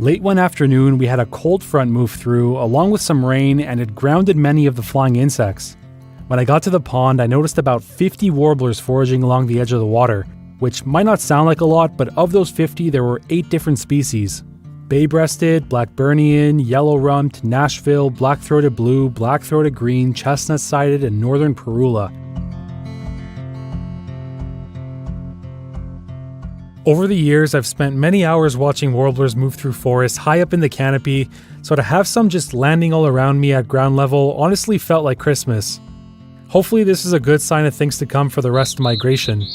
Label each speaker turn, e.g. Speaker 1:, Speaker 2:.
Speaker 1: Late one afternoon, we had a cold front move through, along with some rain, and it grounded many of the flying insects. When I got to the pond, I noticed about 50 warblers foraging along the edge of the water, which might not sound like a lot, but of those 50, there were 8 different species. Bay-breasted, Blackburnian, yellow-rumped, Nashville, black-throated blue, black-throated green, chestnut-sided, and northern parula. Over the years, I've spent many hours watching warblers move through forests high up in the canopy, so to have some just landing all around me at ground level honestly felt like Christmas. Hopefully this is a good sign of things to come for the rest of migration.